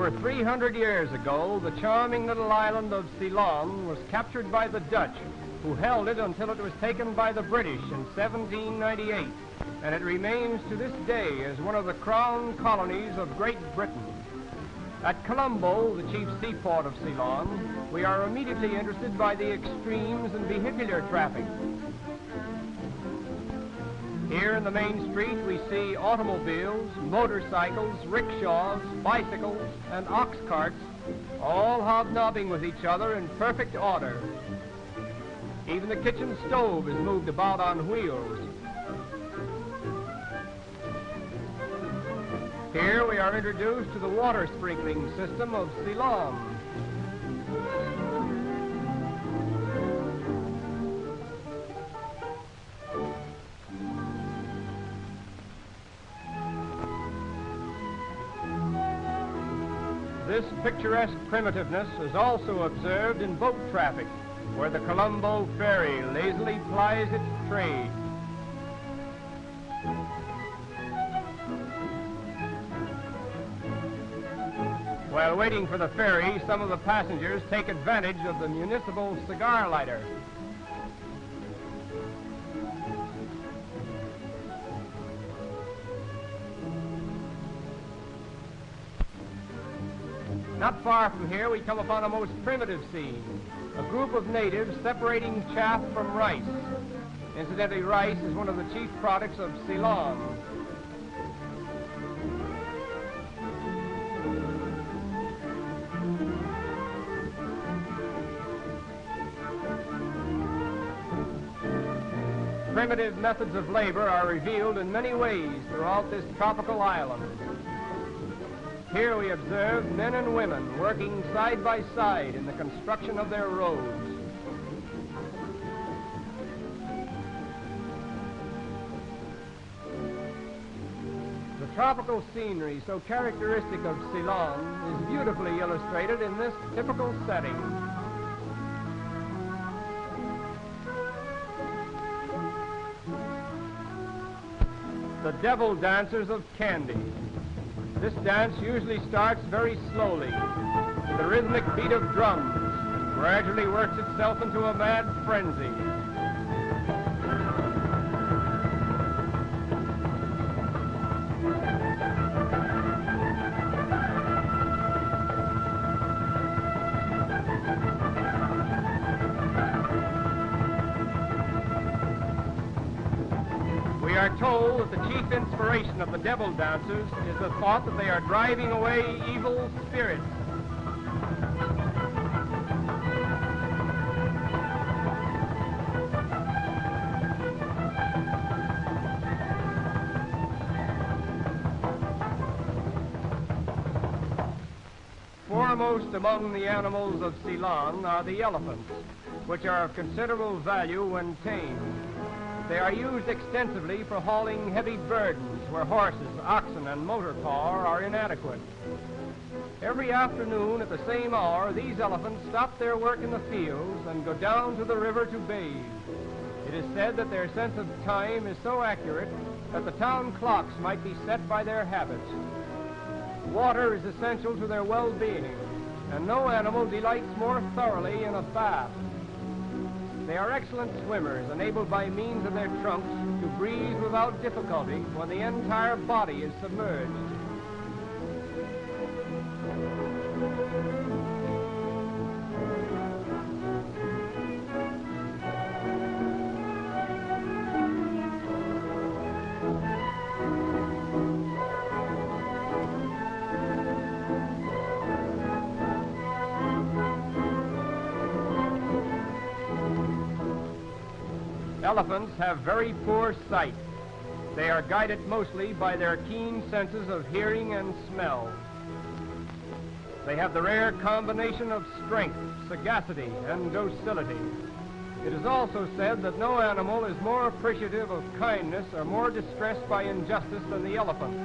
Over 300 years ago, the charming little island of Ceylon was captured by the Dutch, who held it until it was taken by the British in 1798, and it remains to this day as one of the crown colonies of Great Britain. At Colombo, the chief seaport of Ceylon, we are immediately interested by the extremes in vehicular traffic. Here in the main street, we see automobiles, motorcycles, rickshaws, bicycles, and ox carts, all hobnobbing with each other in perfect order. Even the kitchen stove is moved about on wheels. Here we are introduced to the water sprinkling system of Ceylon. This picturesque primitiveness is also observed in boat traffic, where the Colombo ferry lazily plies its trade. While waiting for the ferry, some of the passengers take advantage of the municipal cigar lighter. Not far from here, we come upon a most primitive scene, a group of natives separating chaff from rice. Incidentally, rice is one of the chief products of Ceylon. Primitive methods of labor are revealed in many ways throughout this tropical island. Here we observe men and women working side by side in the construction of their roads. The tropical scenery so characteristic of Ceylon is beautifully illustrated in this typical setting. The Devil Dancers of Kandy. This dance usually starts very slowly, with a rhythmic beat of drums, and gradually works itself into a mad frenzy. We are told that the chief inspiration of the Devil Dancers is the thought that they are driving away evil spirits. Foremost among the animals of Ceylon are the elephants, which are of considerable value when tamed. They are used extensively for hauling heavy burdens where horses, oxen, and motor power are inadequate. Every afternoon at the same hour, these elephants stop their work in the fields and go down to the river to bathe. It is said that their sense of time is so accurate that the town clocks might be set by their habits. Water is essential to their well-being, and no animal delights more thoroughly in a bath. They are excellent swimmers, enabled by means of their trunks to breathe without difficulty when the entire body is submerged. Elephants have very poor sight. They are guided mostly by their keen senses of hearing and smell. They have the rare combination of strength, sagacity, and docility. It is also said that no animal is more appreciative of kindness or more distressed by injustice than the elephant.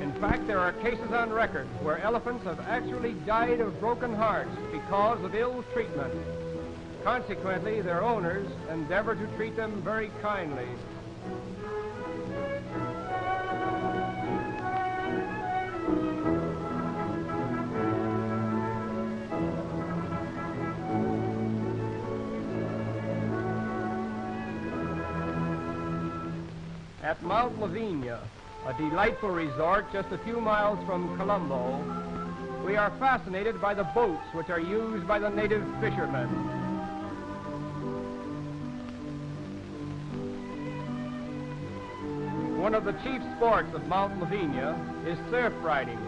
In fact, there are cases on record where elephants have actually died of broken hearts because of ill treatment. Consequently, their owners endeavor to treat them very kindly. At Mount Lavinia, a delightful resort just a few miles from Colombo, we are fascinated by the boats which are used by the native fishermen. One of the chief sports of Mount Lavinia is surf riding.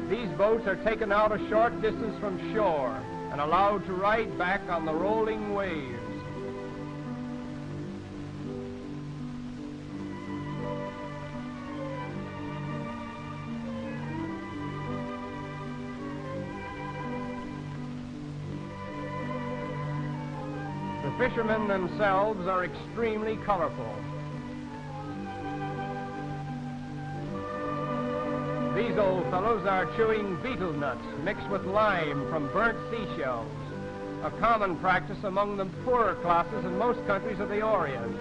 These boats are taken out a short distance from shore and allowed to ride back on the rolling waves. The fishermen themselves are extremely colorful. These old fellows are chewing betel nuts mixed with lime from burnt seashells, a common practice among the poorer classes in most countries of the Orient.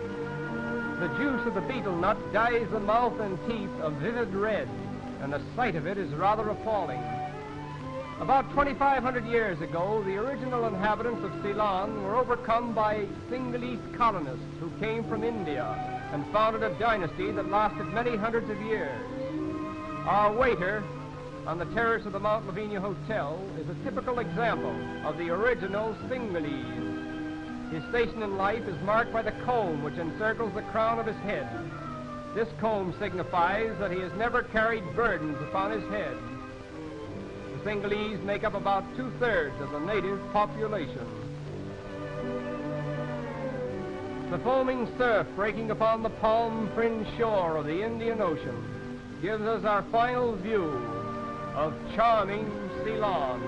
The juice of the betel nut dyes the mouth and teeth a vivid red, and the sight of it is rather appalling. About 2,500 years ago, the original inhabitants of Ceylon were overcome by Sinhalese colonists who came from India and founded a dynasty that lasted many hundreds of years. Our waiter on the terrace of the Mount Lavinia Hotel is a typical example of the original Sinhalese. His station in life is marked by the comb which encircles the crown of his head. This comb signifies that he has never carried burdens upon his head. The Sinhalese make up about 2/3 of the native population. The foaming surf breaking upon the palm-fringed shore of the Indian Ocean gives us our final view of charming Ceylon.